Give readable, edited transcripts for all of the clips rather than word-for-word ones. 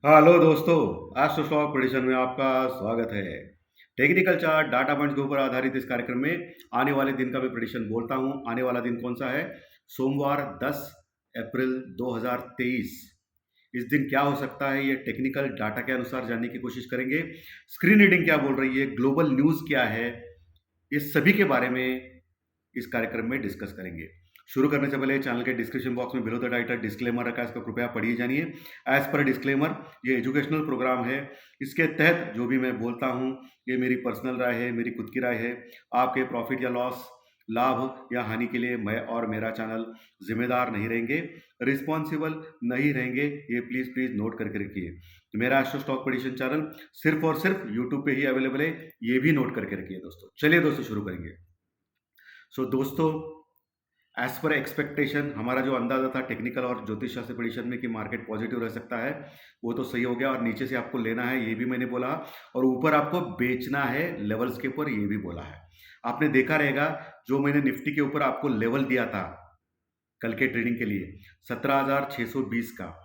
Hello दोस्तों, astro stock prediction में आपका स्वागत है। टेक्निकल चार्ट डाटा पॉइंट्स के ऊपर आधारित इस कार्यक्रम में आने वाले दिन का मैं प्रेडिक्शन बोलता हूं। आने वाला दिन कौन सा है? सोमवार 10 अप्रैल 2023। इस दिन क्या हो सकता है ये टेक्निकल डाटा के अनुसार जानने की कोशिश करेंगे। स्क्रीन रीडिंग क्या बोल रही है, ग्लोबल न्यूज़ क्या है, ये सभी के बारे में इस कार्यक्रम में डिस्कस करेंगे। शुरू करने से पहले चैनल के डिस्क्रिप्शन बॉक्स में बिलो द टाइटल डिस्क्लेमर रखा है, इसको कृपया पढ़िए जानिए। एज पर डिस्क्लेमर, ये एजुकेशनल प्रोग्राम है। इसके तहत जो भी मैं बोलता हूँ ये मेरी पर्सनल राय है, मेरी खुद की राय है। आपके प्रॉफिट या लॉस, लाभ या हानि के लिए मैं और मेरा चैनल जिम्मेदार नहीं रहेंगे, रिस्पॉन्सिबल नहीं रहेंगे। ये प्लीज प्लीज नोट करके रखिए। मेरा एस्ट्रो स्टॉक प्रेडिक्शन चैनल सिर्फ और सिर्फ यूट्यूब पे ही अवेलेबल है, ये भी नोट करके रखिए दोस्तों। चलिए दोस्तों शुरू करेंगे। दोस्तों, एज पर एक्सपेक्टेशन हमारा जो अंदाजा था टेक्निकल और ज्योतिष शास्त्र प्रेडिक्शन में कि मार्केट पॉजिटिव रह सकता है, वो तो सही हो गया। और नीचे से आपको लेना है ये भी मैंने बोला, और ऊपर आपको बेचना है लेवल्स के ऊपर, ये भी बोला है। आपने देखा रहेगा जो मैंने निफ्टी के ऊपर आपको लेवल दिया था कल के ट्रेडिंग के लिए 17,620 का,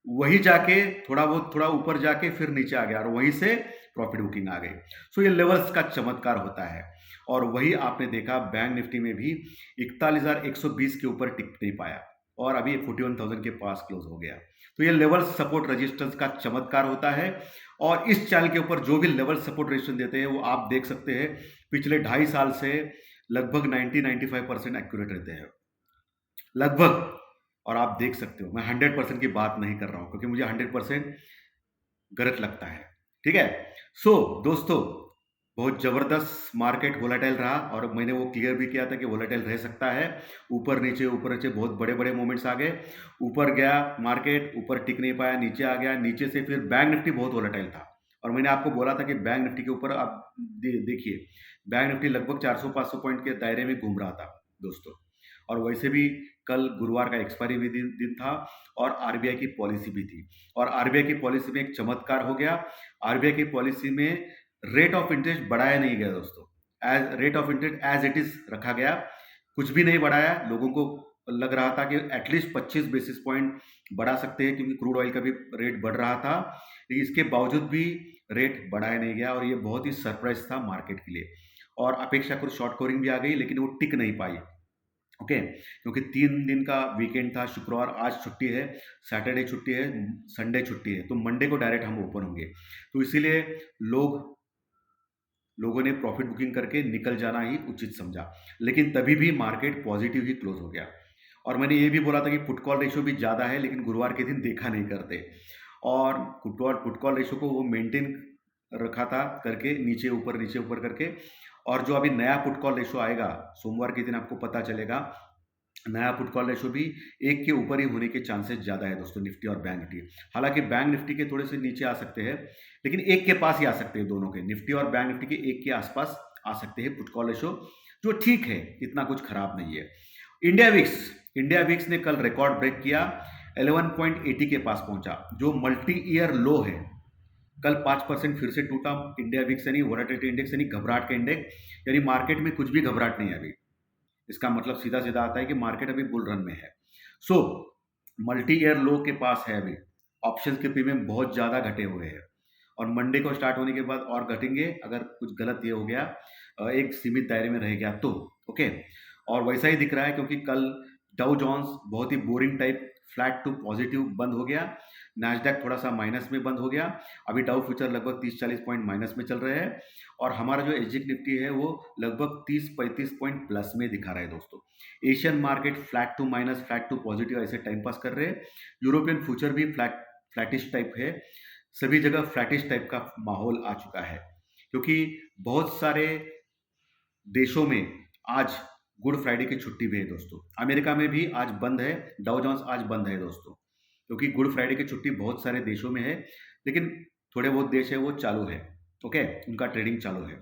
वही जाके थोड़ा ऊपर जाके फिर नीचे आ गया और वहीं से प्रॉफिट बुकिंग आ गई। ये लेवल्स का चमत्कार होता है। और वही आपने देखा बैंक निफ्टी में भी 41,120 के ऊपर टिक नहीं पाया और अभी 41,000 के पास क्लोज हो गया। ये लेवल सपोर्ट रेजिस्टेंस का चमत्कार होता है। और इस चैनल के ऊपर जो भी लेवल सपोर्ट रेजिस्टेंस देते हैं वो आप देख सकते हैं पिछले 2.5 साल से लगभग 90-95% एक्यूरेट रहते हैं, लगभग। और आप देख सकते हो मैं 100% की बात नहीं कर रहा हूं क्योंकि मुझे 100% गलत लगता है। ठीक है। दोस्तों, बहुत जबरदस्त मार्केट वोलेटाइल रहा और मैंने वो क्लियर भी किया था कि वोलेटाइल रह सकता है। ऊपर नीचे बहुत बड़े बड़े मूवमेंट्स आ गए। ऊपर गया मार्केट, ऊपर टिक नहीं पाया, नीचे आ गया, नीचे से फिर बैंक निफ्टी बहुत वोलेटाइल था। और मैंने आपको बोला था कि बैंक निफ्टी के ऊपर आप देखिए, बैंक निफ्टी लगभग 400-500 पॉइंट के दायरे में घूम रहा था दोस्तों। और वैसे भी कल गुरुवार का एक्सपायरी भी दिन था और आरबीआई की पॉलिसी भी थी। और आरबीआई की पॉलिसी में एक चमत्कार हो गया। आरबीआई की पॉलिसी में रेट ऑफ इंटरेस्ट बढ़ाया नहीं गया दोस्तों। As rate of interest as it is रखा गया, कुछ भी नहीं बढ़ाया। लोगों को लग रहा था कि एटलीस्ट 25 बेसिस पॉइंट बढ़ा सकते हैं क्योंकि क्रूड ऑयल का भी रेट बढ़ रहा था, लेकिन इसके बावजूद भी रेट बढ़ाया नहीं गया और ये बहुत ही सरप्राइज था मार्केट के लिए। और अपेक्षाकृत शॉर्ट कवरिंग भी आ गई लेकिन वो टिक नहीं पाई। ओके, क्योंकि 3 दिन का वीकेंड था। शुक्रवार आज छुट्टी है, सैटरडे छुट्टी है, संडे छुट्टी है, तो मंडे को डायरेक्ट हम ओपन होंगे। तो इसीलिए लोगों ने प्रॉफिट बुकिंग करके निकल जाना ही उचित समझा। लेकिन तभी भी मार्केट पॉजिटिव ही क्लोज हो गया। और मैंने ये भी बोला था कि पुट कॉल रेशियो भी ज़्यादा है लेकिन गुरुवार के दिन देखा नहीं करते। और पुट कॉल रेशियो को वो मेंटेन रखा था करके, नीचे ऊपर करके। और जो अभी नया पुट कॉल रेशियो आएगा सोमवार के दिन आपको पता चलेगा, नया पुट कॉल रेशियो भी 1 के ऊपर ही होने के चांसेस ज़्यादा है दोस्तों, निफ्टी और बैंक निफ्टी। हालांकि बैंक निफ्टी के थोड़े से नीचे आ सकते हैं लेकिन 1 के पास ही आ सकते हैं, दोनों के निफ्टी और बैंक निफ्टी के 1 के आसपास आ सकते हैं पुट कॉल रेशियो, जो ठीक है, इतना कुछ खराब नहीं है। इंडिया विक्स ने कल रिकॉर्ड ब्रेक किया, 11.80 के पास पहुंचा जो मल्टी ईयर लो है। कल 5% फिर से टूटा इंडिया विक्स, यानी वोलेटिलिटी इंडेक्स, यानी घबराहट का इंडेक्स। यानी मार्केट में कुछ भी घबराहट नहीं है अभी। इसका मतलब सीधा सीधा आता है कि मार्केट अभी बुल रन में है। सो मल्टी ईयर लो के पास है अभी। ऑप्शंस के प्रीमियम बहुत ज़्यादा घटे हुए हैं और मंडे को स्टार्ट होने के बाद और घटेंगे अगर कुछ गलत ये हो गया, एक सीमित दायरे में रह गया तो। ओके। और वैसा ही दिख रहा है क्योंकि कल डाउ जोन्स बहुत ही boring type flat to positive बंद हो गया। नैस्डैक थोड़ा सा माइनस में बंद हो गया। अभी डाउ फ्यूचर लगभग 30-40 पॉइंट माइनस में चल रहे हैं और हमारा जो एसजीएक्स निफ्टी है वो लगभग 30-35 पॉइंट प्लस में दिखा रहा है दोस्तों। Asian market flat to minus, flat to positive ऐसे टाइम पास कर रहे हैं। यूरोपियन फ्यूचर भी फ्लैटिश टाइप है। सभी जगह फ्लैटिश टाइप का माहौल आ चुका है क्योंकि बहुत सारे देशों में आज गुड फ्राइडे की छुट्टी भी है दोस्तों। अमेरिका में भी आज बंद है, डाउ जोन्स आज बंद है दोस्तों, क्योंकि गुड फ्राइडे की छुट्टी बहुत सारे देशों में है। लेकिन थोड़े बहुत देश है वो चालू है। ओके, उनका ट्रेडिंग चालू है।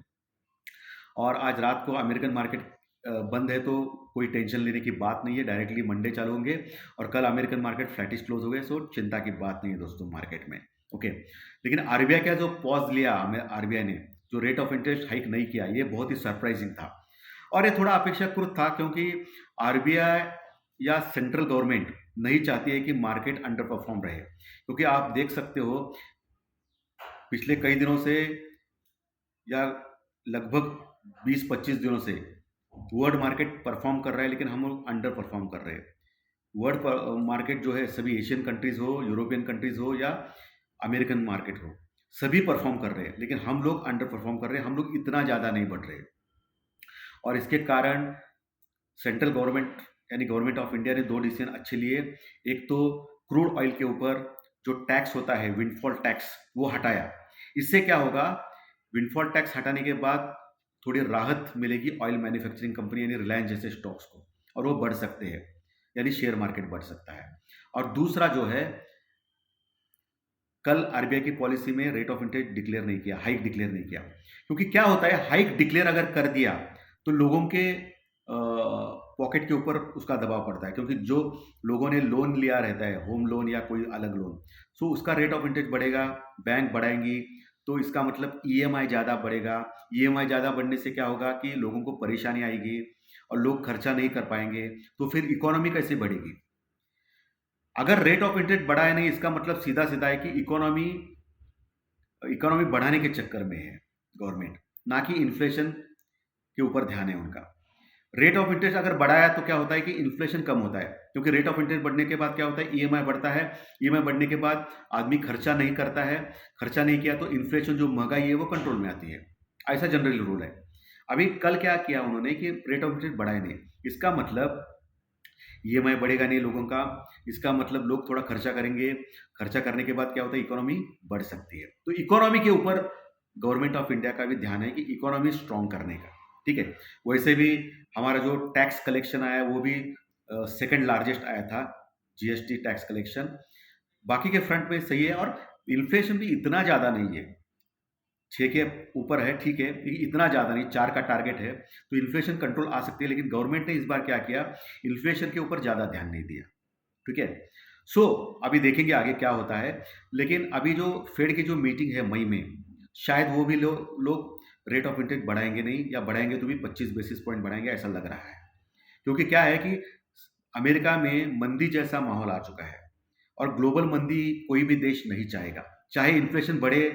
और आज रात को अमेरिकन मार्केट बंद है तो कोई टेंशन लेने की बात नहीं है, डायरेक्टली मंडे चालू होंगे। और कल अमेरिकन मार्केट फ्लैटिश क्लोज हो गए, सो चिंता की बात नहीं है दोस्तों मार्केट में। ओके। लेकिन आरबीआई का जो पॉज लिया, आरबीआई ने जो रेट ऑफ इंटरेस्ट हाइक नहीं किया, ये बहुत ही सरप्राइजिंग था और ये थोड़ा अपेक्षाकृत था क्योंकि आरबीआई या सेंट्रल गवर्नमेंट नहीं चाहती है कि मार्केट अंडर परफॉर्म रहे, क्योंकि आप देख सकते हो पिछले कई दिनों से या लगभग 20-25 दिनों से वर्ल्ड मार्केट परफॉर्म कर रहा है, लेकिन हम लोग अंडर परफॉर्म कर रहे हैं। वर्ल्ड मार्केट जो है सभी एशियन कंट्रीज हो, यूरोपियन कंट्रीज हो या अमेरिकन मार्केट हो, सभी परफॉर्म कर रहे हैं, लेकिन हम लोग अंडर परफॉर्म कर रहे हैं। हम लोग इतना ज़्यादा नहीं बढ़ रहे, और इसके कारण सेंट्रल गवर्नमेंट यानी गवर्नमेंट ऑफ इंडिया ने दो डिसीजन अच्छे लिए। एक तो क्रूड ऑयल के ऊपर जो टैक्स होता है विंडफॉल टैक्स, वो हटाया। इससे क्या होगा, विंडफॉल टैक्स हटाने के बाद थोड़ी राहत मिलेगी ऑयल मैन्युफैक्चरिंग कंपनी यानी रिलायंस जैसे स्टॉक्स को, और वो बढ़ सकते हैं, यानी शेयर मार्केट बढ़ सकता है। और दूसरा जो है, कल आरबीआई की पॉलिसी में रेट ऑफ इंटरेस्ट डिक्लेयर नहीं किया, हाइक डिक्लेयर नहीं किया, क्योंकि क्या होता है हाइक डिक्लेयर अगर कर दिया तो लोगों के पॉकेट के ऊपर उसका दबाव पड़ता है, क्योंकि जो लोगों ने लोन लिया रहता है, होम लोन या कोई अलग लोन, सो उसका रेट ऑफ इंटरेस्ट बढ़ेगा, बैंक बढ़ाएंगी, तो इसका मतलब ईएमआई ज़्यादा बढ़ेगा। ईएमआई ज़्यादा बढ़ने से क्या होगा कि लोगों को परेशानी आएगी और लोग खर्चा नहीं कर पाएंगे, तो फिर इकोनॉमी कैसे बढ़ेगी। अगर रेट ऑफ इंटरेस्ट बढ़ा है नहीं, इसका मतलब सीधा सीधा है कि इकोनॉमी इकोनॉमी बढ़ाने के चक्कर में है गवर्नमेंट, ना कि इन्फ्लेशन के ऊपर ध्यान है उनका। रेट ऑफ इंटरेस्ट अगर बढ़ाया तो क्या होता है कि इन्फ्लेशन कम होता है, क्योंकि रेट ऑफ इंटरेस्ट बढ़ने के बाद क्या होता है, ईएमआई बढ़ता है। ईएमआई बढ़ने के बाद आदमी खर्चा नहीं करता है, खर्चा नहीं किया तो इन्फ्लेशन जो महंगाई है वो कंट्रोल में आती है। ऐसा जनरल रूल है। अभी कल क्या किया उन्होंने कि रेट ऑफ इंटरेस्ट बढ़ाए नहीं, इसका मतलब ईएमआई बढ़ेगा नहीं लोगों का, इसका मतलब लोग थोड़ा खर्चा करेंगे, खर्चा करने के बाद क्या होता है, इकोनॉमी बढ़ सकती है। तो इकोनॉमी के ऊपर गवर्नमेंट ऑफ इंडिया का भी ध्यान है कि इकोनॉमी स्ट्रॉन्ग करने का, ठीक है। वैसे भी हमारा जो टैक्स कलेक्शन आया वो भी सेकंड लार्जेस्ट आया था, जीएसटी टैक्स कलेक्शन। बाकी के फ्रंट में सही है, और इन्फ्लेशन भी इतना ज़्यादा नहीं है, 6 के ऊपर है, ठीक है, लेकिन इतना ज़्यादा नहीं, 4 का टारगेट है, तो इन्फ्लेशन कंट्रोल आ सकती है। लेकिन गवर्नमेंट ने इस बार क्या किया, इन्फ्लेशन के ऊपर ज़्यादा ध्यान नहीं दिया, ठीक है। सो अभी देखेंगे आगे क्या होता है, लेकिन अभी जो फेड की जो मीटिंग है मई में, शायद वो भी लोग रेट ऑफ इंटरेस्ट बढ़ाएंगे नहीं, या बढ़ाएंगे तो भी 25 बेसिस पॉइंट बढ़ाएंगे, ऐसा लग रहा है। क्योंकि क्या है कि अमेरिका में मंदी जैसा माहौल आ चुका है, और ग्लोबल मंदी कोई भी देश नहीं चाहेगा। चाहे इन्फ्लेशन बढ़े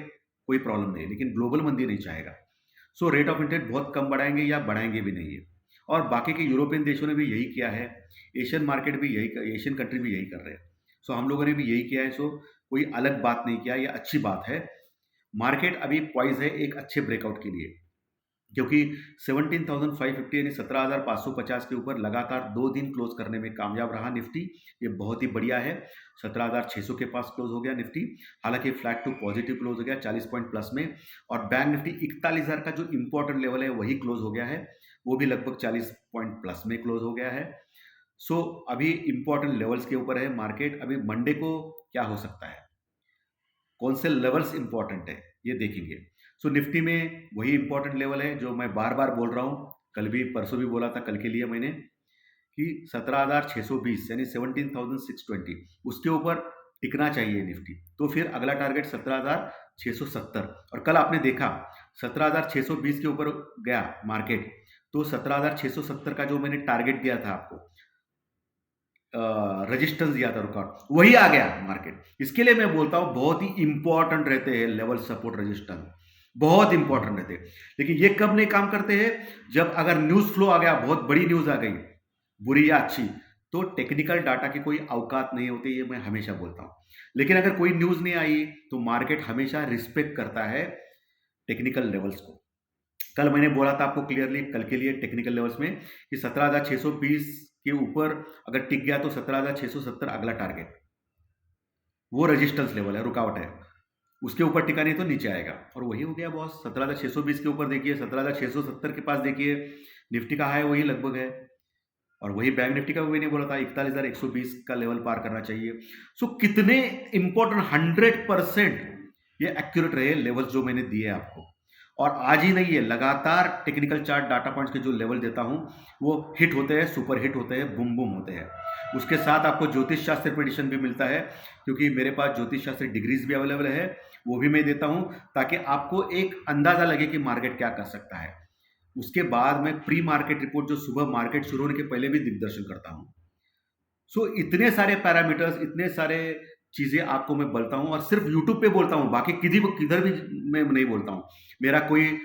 कोई प्रॉब्लम नहीं, लेकिन ग्लोबल मंदी नहीं चाहेगा। सो रेट ऑफ इंटरेस्ट बहुत कम बढ़ाएंगे या बढ़ाएंगे भी नहीं है। और बाकी के यूरोपियन देशों ने भी यही किया है, एशियन मार्केट भी यही, एशियन कंट्री भी यही कर रहे हैं। सो हम लोगों ने भी यही किया है। सो कोई अलग बात नहीं किया, ये अच्छी बात है। मार्केट अभी पॉइज है एक अच्छे ब्रेकआउट के लिए, क्योंकि 17,550 यानी 17,550 के ऊपर लगातार 2 दिन क्लोज करने में कामयाब रहा निफ्टी। ये बहुत ही बढ़िया है। 17,600 के पास क्लोज हो गया निफ्टी, हालांकि फ्लैट टू पॉजिटिव क्लोज हो गया 40 पॉइंट प्लस में। और बैंक निफ्टी 41,000 का जो इंपॉर्टेंट लेवल है वही क्लोज हो गया है, वो भी लगभग 40 पॉइंट प्लस में क्लोज हो गया है। सो अभी इंपॉर्टेंट लेवल्स के ऊपर है मार्केट। अभी मंडे को क्या हो सकता है, कौन से लेवल्स इंपॉर्टेंट है ये देखेंगे। सो निफ्टी में वही इंपॉर्टेंट लेवल है जो मैं बार बार बोल रहा हूँ, कल भी परसों भी बोला था, कल के लिए मैंने, कि 17,620 यानी 17,620 उसके ऊपर टिकना चाहिए निफ्टी। तो फिर अगला टारगेट 17,670, और कल आपने देखा 17,620 के ऊपर गया मार्केट, तो 17,670 का जो मैंने टारगेट दिया था आपको, रेजिस्टेंस दिया था, रुकावट, वही आ गया मार्केट। इसके लिए मैं बोलता हूं बहुत ही इंपॉर्टेंट रहते हैं लेवल, सपोर्ट, रेजिस्टेंस बहुत इंपॉर्टेंट रहते हैं। लेकिन ये कब नहीं काम करते हैं, जब अगर न्यूज फ्लो आ गया, बहुत बड़ी न्यूज आ गई, बुरी या अच्छी, तो टेक्निकल डाटा की कोई औकात नहीं होती, ये मैं हमेशा बोलता हूं। लेकिन अगर कोई न्यूज नहीं आई तो मार्केट हमेशा रिस्पेक्ट करता है टेक्निकल लेवल्स को। कल मैंने बोला था आपको क्लियरली, कल के लिए टेक्निकल लेवल्स में, कि 17,620 के ऊपर अगर टिक गया तो 17,670 अगला टारगेट, वो रेजिस्टेंस लेवल है, रुकावट है। उसके ऊपर टिका नहीं तो नीचे आएगा, और वही हो गया बॉस। 17,620 के ऊपर देखिए, 17,670 के पास देखिए, निफ्टी का हाई वही लगभग है, और वही बैंक निफ्टी का भी नहीं बोला था 41,120 का लेवल पार करना चाहिए। सो कितने इंपॉर्टेंट, 100% ये एक्यूरेट रहे लेवल्स जो मैंने दिए आपको। और आज ही नहीं है, लगातार टेक्निकल चार्ट डाटा पॉइंट्स के जो लेवल देता हूं वो हिट होते हैं, सुपर हिट होते हैं, बूम बूम होते हैं। उसके साथ आपको ज्योतिष शास्त्र प्रेडिक्शन भी मिलता है, क्योंकि मेरे पास ज्योतिष शास्त्र डिग्रीज भी अवेलेबल है, वो भी मैं देता हूं, ताकि आपको एक अंदाजा लगे कि मार्केट क्या कर सकता है। उसके बाद मैं प्री मार्केट रिपोर्ट जो सुबह मार्केट शुरू होने के पहले भी दिग्दर्शन करता हूं। सो इतने सारे पैरामीटर्स, इतने सारे चीज़ें आपको मैं बोलता हूँ और सिर्फ यूट्यूब पे बोलता हूँ, बाकी किधर भी मैं नहीं बोलता हूँ। मेरा कोई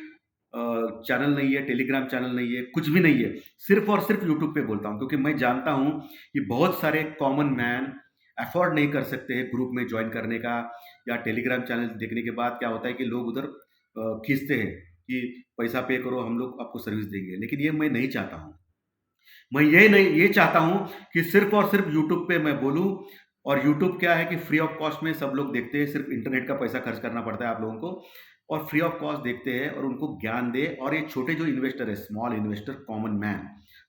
चैनल नहीं है, टेलीग्राम चैनल नहीं है, कुछ भी नहीं है। सिर्फ और सिर्फ यूट्यूब पे बोलता हूँ क्योंकि मैं जानता हूँ कि बहुत सारे कॉमन मैन अफोर्ड नहीं कर सकते हैं ग्रुप में ज्वाइन करने का, या टेलीग्राम चैनल देखने के बाद क्या होता है कि लोग उधर खींचते हैं कि पैसा पे करो, हम लोग आपको सर्विस देंगे। लेकिन ये मैं नहीं चाहता हूँ। मैं ये चाहता हूँ कि सिर्फ और सिर्फ यूट्यूब पे मैं बोलूँ। और यूट्यूब क्या है कि फ्री ऑफ कॉस्ट में सब लोग देखते हैं, सिर्फ इंटरनेट का पैसा खर्च करना पड़ता है आप लोगों को, और फ्री ऑफ कॉस्ट देखते हैं और उनको ज्ञान दे। और ये छोटे जो इन्वेस्टर है, स्मॉल इन्वेस्टर, कॉमन मैन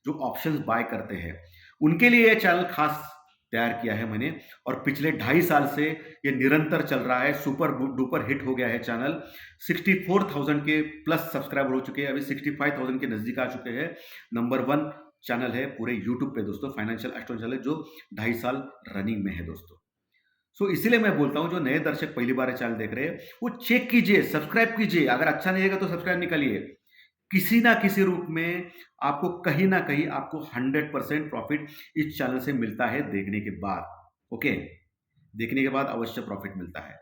जो ऑप्शंस बाय करते हैं, उनके लिए ये चैनल खास तैयार किया है मैंने। और पिछले 2.5 साल से ये निरंतर चल रहा है, सुपर डुपर हिट हो गया है चैनल। 64,000 के प्लस सब्सक्राइबर हो चुके हैं, अभी 65,000 के नजदीक आ चुके हैं। नंबर 1 चैनल है पूरे यूट्यूब पे दोस्तों, फाइनेंशियल एस्ट्रोनॉमी चैनल, जो 2.5 साल रनिंग में है दोस्तों। सो इसीलिए मैं बोलता हूं, जो नए दर्शक पहली बार चैनल देख रहे हैं वो चेक कीजिए, सब्सक्राइब कीजिए। अगर अच्छा नहीं रहेगा तो सब्सक्राइब निकालिए। किसी ना किसी रूप में आपको कहीं ना कहीं आपको 100% प्रॉफिट इस चैनल से मिलता है देखने के बाद। ओके, देखने के बाद अवश्य प्रॉफिट मिलता है,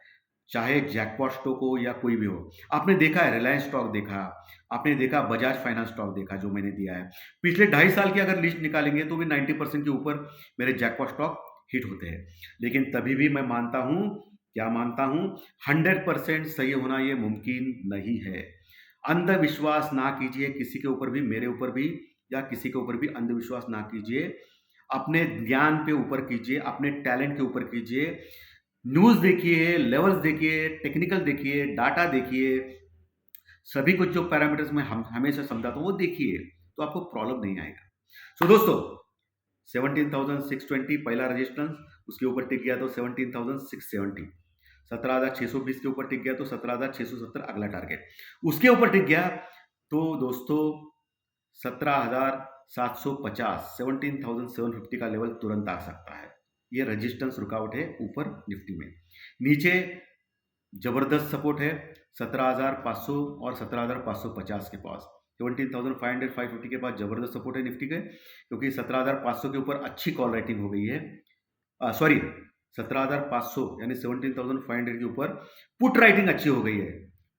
चाहे जैकपॉट स्टॉक हो या कोई भी हो। आपने देखा है रिलायंस स्टॉक देखा, आपने देखा बजाज फाइनेंस स्टॉक देखा जो मैंने दिया है। पिछले 2.5 साल की अगर लिस्ट निकालेंगे तो भी 90% के ऊपर मेरे जैकपॉट स्टॉक हिट होते हैं। लेकिन तभी भी मैं मानता हूं, क्या मानता हूं, 100% सही होना ये मुमकिन नहीं है। अंधविश्वास ना कीजिए किसी के ऊपर भी, मेरे ऊपर भी या किसी के ऊपर भी अंधविश्वास ना कीजिए। अपने ज्ञान पे ऊपर कीजिए, अपने टैलेंट के ऊपर कीजिए। न्यूज़ देखिए, लेवल्स देखिए, टेक्निकल देखिए, डाटा देखिए, सभी कुछ जो पैरामीटर्स मैं हमेशा समझाता हूँ वो देखिए, तो आपको प्रॉब्लम नहीं आएगा। सो दोस्तों, 17,620 पहला रेजिस्टेंस, उसके ऊपर टिक गया तो 17,670, 17,620 के ऊपर टिक गया तो 17,670 अगला टारगेट, उसके ऊपर टिक गया तो दोस्तों 17,750, 17,750 का लेवल तुरंत आ सकता है। ये रेजिस्टेंस रुकावट है ऊपर निफ्टी में। नीचे जबरदस्त सपोर्ट है 17,500 और 17,550 के पास। 17,500 550 के पास जबरदस्त सपोर्ट है निफ्टी के, क्योंकि 17,500 के ऊपर अच्छी कॉल राइटिंग हो गई है। सॉरी, 17,500 यानी 17,500 के ऊपर पुट राइटिंग अच्छी हो गई है।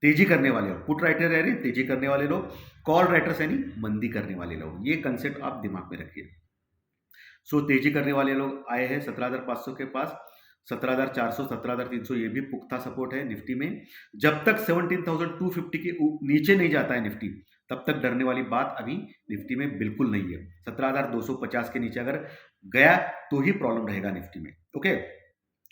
तेजी करने वाले लोग, पुट राइटर यानी तेजी करने वाले लोग, कॉल राइटर्स यानी मंदी करने वाले लोग। ये कंसेप्ट आप दिमाग में रखिए। सो तेजी करने वाले लोग आए हैं 17,500 के पास। 17,400, 17,300 ये भी पुख्ता सपोर्ट है निफ्टी में। जब तक 17,250 के नीचे नहीं जाता है निफ्टी, तब तक डरने वाली बात अभी निफ्टी में बिल्कुल नहीं है। 17,250 के नीचे अगर गया तो ही प्रॉब्लम रहेगा निफ्टी में। ओके,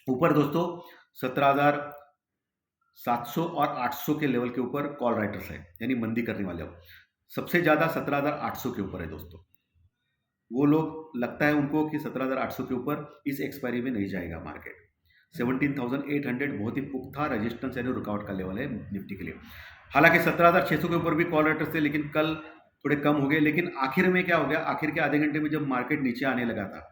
ऊपर दोस्तों 17,700 और 800 के लेवल के ऊपर कॉल राइटर्स है, यानी मंदी करने वाले लोग। सबसे ज्यादा 17,800 के ऊपर है दोस्तों। वो लोग लगता है उनको कि 17,800 के ऊपर इस एक्सपायरी में नहीं जाएगा मार्केट। 17,800 बहुत ही पुख्ता रेजिस्टेंस यानी रुकावट का लेवल है निफ्टी के लिए। हालांकि 17,600 के ऊपर भी कॉल राइटर्स थे, लेकिन कल थोड़े कम हो गए। लेकिन आखिर में क्या हो गया, आखिर के आधे घंटे में जब मार्केट नीचे आने लगा था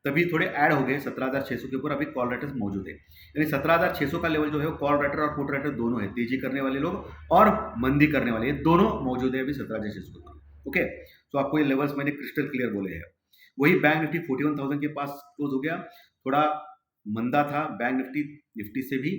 तभी थोड़े ऐड हो गए 17,600 के ऊपर। अभी कॉल राइटर्स मौजूद है, यानी 17,600 का लेवल जो है वो कॉल राइटर और पुट राइटर दोनों है, तेजी करने वाले लोग और मंदी करने वाले, ये दोनों मौजूद है अभी 17,600 के ऊपर। ओके, तो आपको ये लेवल्स मैंने क्रिस्टल क्लियर बोले हैं। वही बैंक निफ्टी 41,000 के पास क्लोज हो गया, थोड़ा मंदा था बैंक निफ्टी। निफ्टी से भी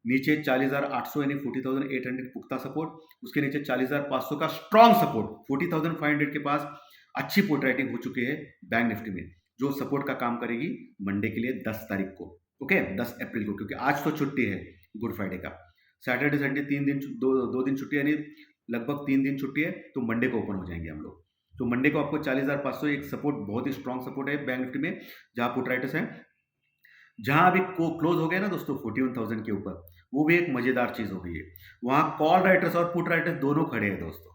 नीचे 40,800 यानी 40,800 पुख्ता सपोर्ट, उसके नीचे 40,500 का स्ट्रॉन्ग सपोर्ट। 40,500 के पास अच्छी पुट राइटिंग हो चुकी है बैंक निफ्टी में, जो सपोर्ट का काम करेगी मंडे के लिए 10 तारीख को। ओके, 10 अप्रैल को, क्योंकि आज तो छुट्टी है गुड फ्राइडे का। सैटरडे संडे 3 दिन, दो दिन छुट्टी, यानी लगभग 3 दिन छुट्टी है, तो मंडे को ओपन हो जाएंगे हम लोग। तो मंडे को आपको 40,500 एक सपोर्ट, बहुत ही स्ट्रॉन्ग सपोर्ट है बैंक निफ्टी में, जहां पुट राइटर्स हैं। जहां अभी को क्लोज हो गया ना दोस्तों 41,000 के ऊपर, वो भी एक मजेदार चीज हो गई है। वहां कॉल राइटर्स और पुट राइटर्स दोनों खड़े हैं दोस्तों।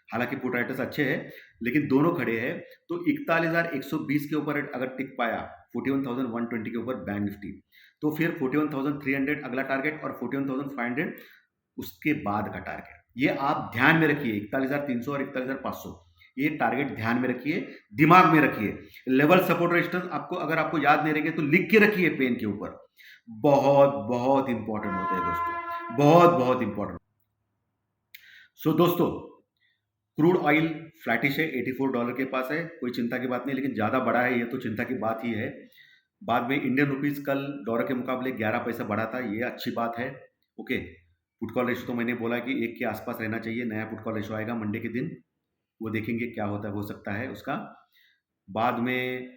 हालांकि पुट राइटर्स अच्छे हैं लेकिन दोनों खड़े हैं। तो 41,120 के ऊपर अगर टिक पाया 41,120 के ऊपर बैंक निफ्टी, तो फिर 41,300 अगला टारगेट और 41,500 उसके बाद का टारगेट। ये आप ध्यान में रखिए, 41,300 और 41,500 ये टारगेट ध्यान में रखिए, दिमाग में रखिए। लेवल सपोर्ट रेजिस्टेंस आपको, अगर आपको याद नहीं रहेंगे तो लिख के रखिए पेन के ऊपर। बहुत बहुत इंपॉर्टेंट होता है दोस्तों, बहुत बहुत इंपॉर्टेंट। सो दोस्तों, क्रूड ऑयल फ्लैटिश है, $84 के पास है, कोई चिंता की बात नहीं, लेकिन ज़्यादा बढ़ा है ये तो चिंता की बात ही है। बाद में इंडियन रुपीस कल डॉलर के मुकाबले 11 पैसा बढ़ा था, ये अच्छी बात है। ओके, पुट कॉल रेशो तो मैंने बोला कि 1 के आसपास रहना चाहिए। नया पुट कॉल रेशो आएगा मंडे के दिन, वो देखेंगे क्या होता है, हो सकता है उसका। बाद में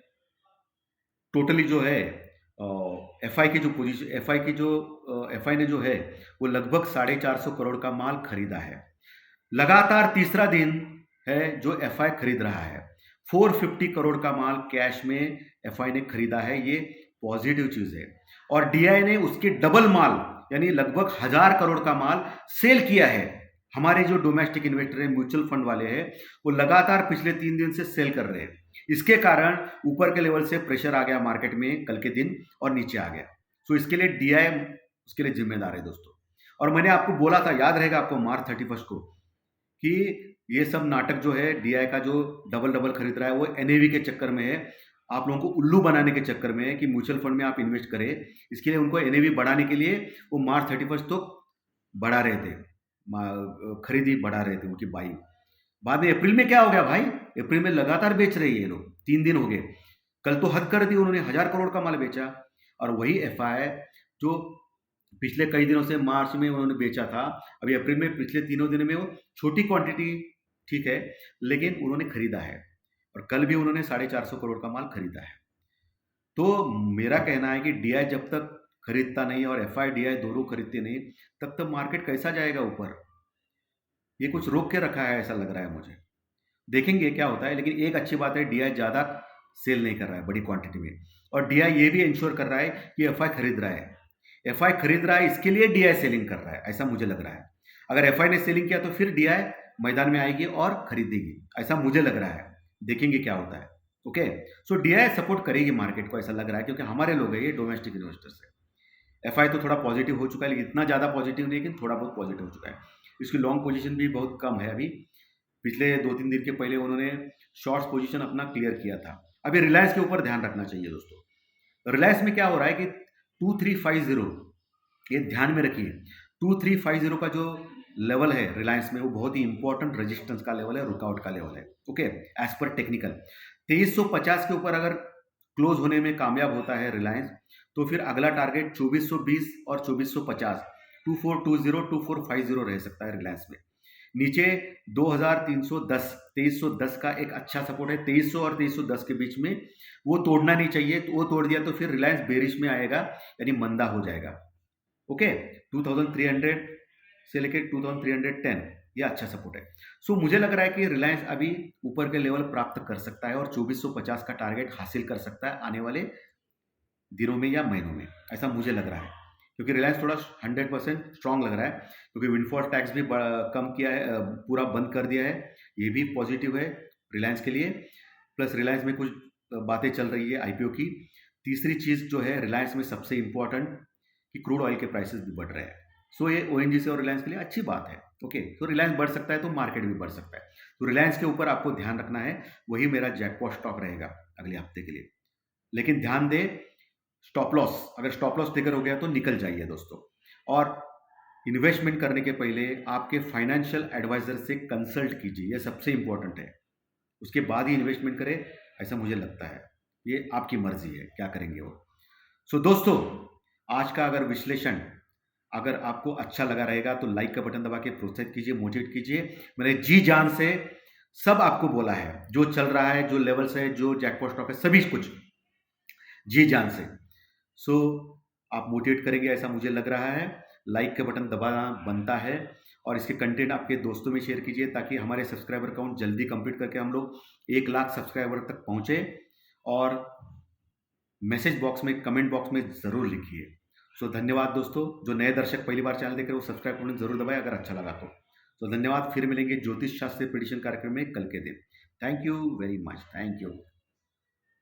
टोटली जो है एफआई की जो पोजीशन, एफआई ने जो है वो लगभग 450 करोड़ का माल खरीदा है। लगातार तीसरा दिन है जो एफआई खरीद रहा है। 450 करोड़ का माल कैश में एफआई ने खरीदा है, ये पॉजिटिव चीज है। और डीआई ने उसके डबल माल यानी लगभग 1000 करोड़ का माल सेल किया है। हमारे जो डोमेस्टिक इन्वेस्टर हैं, म्यूचुअल फंड वाले हैं, वो लगातार पिछले 3 दिन से सेल कर रहे हैं। इसके कारण ऊपर के लेवल से प्रेशर आ गया मार्केट में कल के दिन और नीचे आ गया। सो इसके लिए डीआई उसके लिए जिम्मेदार है दोस्तों। और मैंने आपको बोला था, याद रहेगा आपको, मार्च 31 को, कि ये सब नाटक जो है डीआई का जो डबल डबल खरीद रहा है वो एनएवी के चक्कर में है, आप लोगों को उल्लू बनाने के चक्कर में है कि म्यूचुअल फंड में आप इन्वेस्ट करें। इसके लिए उनको एनएवी बढ़ाने के लिए वो मार्च 31 तो बढ़ा रहे थे, खरीदी बढ़ा रहे थे उनकी बाइंग। बाद में अप्रैल में क्या हो गया भाई, अप्रैल में लगातार बेच रहे हैं ये लोग, 3 दिन हो गए। कल तो हद कर दी उन्होंने, 1000 करोड़ का माल बेचा। और वही एफआई जो पिछले कई दिनों से मार्च में उन्होंने बेचा था, अभी अप्रैल में पिछले 3 दिनों में वो छोटी क्वांटिटी, ठीक है, लेकिन उन्होंने खरीदा है। और कल भी उन्होंने 450 करोड़ का माल खरीदा है। तो मेरा कहना है कि डीआई जब तक खरीदता नहीं और एफआई डीआई दोनों खरीदते नहीं, तब तक मार्केट कैसा जाएगा ऊपर। ये कुछ रोक के रखा है ऐसा लग रहा है मुझे। देखेंगे क्या होता है, लेकिन एक अच्छी बात है, डीआई ज़्यादा सेल नहीं कर रहा है बड़ी क्वांटिटी में। और डीआई ये भी इंश्योर कर रहा है कि एफआई खरीद रहा है। एफआई खरीद रहा है, इसके लिए डीआई सेलिंग कर रहा है, ऐसा मुझे लग रहा है। अगर एफआई ने सेलिंग किया तो फिर डीआई मैदान में आएगी और खरीदेगी, ऐसा मुझे लग रहा है। देखेंगे क्या होता है। ओके, सो डीआई सपोर्ट करेगी मार्केट को, ऐसा लग रहा है, क्योंकि हमारे लोग हैं ये डोमेस्टिक इन्वेस्टर्स है। एफआई तो थोड़ा पॉजिटिव हो चुका है, लेकिन इतना ज़्यादा पॉजिटिव नहीं, लेकिन थोड़ा बहुत पॉजिटिव हो चुका है। इसकी लॉन्ग पोजीशन भी बहुत कम है अभी। पिछले 2-3 दिन के पहले उन्होंने शॉर्ट्स पोजीशन अपना क्लियर किया था। अभी रिलायंस के ऊपर ध्यान रखना चाहिए दोस्तों। रिलायंस में क्या हो रहा है कि 2350, ये ध्यान में रखिए, 2350 का जो लेवल है रिलायंस में, वो बहुत ही इंपॉर्टेंट रेजिस्टेंस का लेवल है, रुकआउट का लेवल है। ओके, एज पर टेक्निकल 2350 के ऊपर अगर क्लोज होने में कामयाब होता है रिलायंस, तो फिर अगला टारगेट 2420 और 2450, 2420 2450 रह सकता है रिलायंस में। नीचे 2310, 2310 का एक अच्छा सपोर्ट है, 2300 और 2310 के बीच में, वो तोड़ना नहीं चाहिए। तो वो तोड़ दिया तो फिर रिलायंस बेरिश में आएगा, यानी मंदा हो जाएगा। ओके, 2300 से लेके 2310 ये अच्छा सपोर्ट है। सो मुझे लग रहा है कि रिलायंस अभी ऊपर के लेवल प्राप्त कर सकता है और 2450 का टारगेट हासिल कर सकता है आने वाले दिनों में या महीनों में, ऐसा मुझे लग रहा है। क्योंकि रिलायंस थोड़ा 100% स्ट्रांग लग रहा है, क्योंकि विंडफॉल टैक्स भी कम किया है, पूरा बंद कर दिया है, ये भी पॉजिटिव है रिलायंस के लिए। प्लस रिलायंस में कुछ बातें चल रही है आईपीओ की। तीसरी चीज़ जो है रिलायंस में सबसे इंपॉर्टेंट, कि क्रूड ऑयल के प्राइसेस भी बढ़ रहे हैं। सो ये ओएनजीसी और रिलायंस के लिए अच्छी बात है। ओके, तो रिलायंस बढ़ सकता है तो मार्केट भी बढ़ सकता है। तो रिलायंस के ऊपर आपको ध्यान रखना है, वही मेरा जैकपॉट स्टॉक रहेगा अगले हफ्ते के लिए। लेकिन ध्यान दें, स्टॉप लॉस, अगर स्टॉप लॉस ट्रिगर हो गया तो निकल जाइए दोस्तों। और इन्वेस्टमेंट करने के पहले आपके फाइनेंशियल एडवाइजर से कंसल्ट कीजिए, ये सबसे इंपॉर्टेंट है। उसके बाद ही इन्वेस्टमेंट करें, ऐसा मुझे लगता है। ये आपकी मर्जी है क्या करेंगे वो। सो दोस्तों, आज का अगर विश्लेषण अगर आपको अच्छा लगा रहेगा तो लाइक का बटन दबा के प्रोत्साहित कीजिए, मोटिवेट कीजिए। मैंने जी जान से सब आपको बोला है, जो चल रहा है, जो लेवल्स है, जो जैकपॉट स्टॉक है, सभी कुछ जी जान से। सो आप मोटिवेट करेंगे ऐसा मुझे लग रहा है। लाइक का बटन दबाना बनता है और इसके कंटेंट आपके दोस्तों में शेयर कीजिए, ताकि हमारे सब्सक्राइबर काउंट जल्दी कंप्लीट करके हम लोग 1 लाख सब्सक्राइबर तक पहुँचे। और मैसेज बॉक्स में, कमेंट बॉक्स में ज़रूर लिखिए। सो धन्यवाद दोस्तों। जो नए दर्शक पहली बार चैनल देख रहे हो, सब्सक्राइब बटन जरूर दबाएं अगर अच्छा लगा तो। धन्यवाद। फिर मिलेंगे ज्योतिष शास्त्र प्रेडिक्शन कार्यक्रम में कल के दिन। Thank you very much, thank you.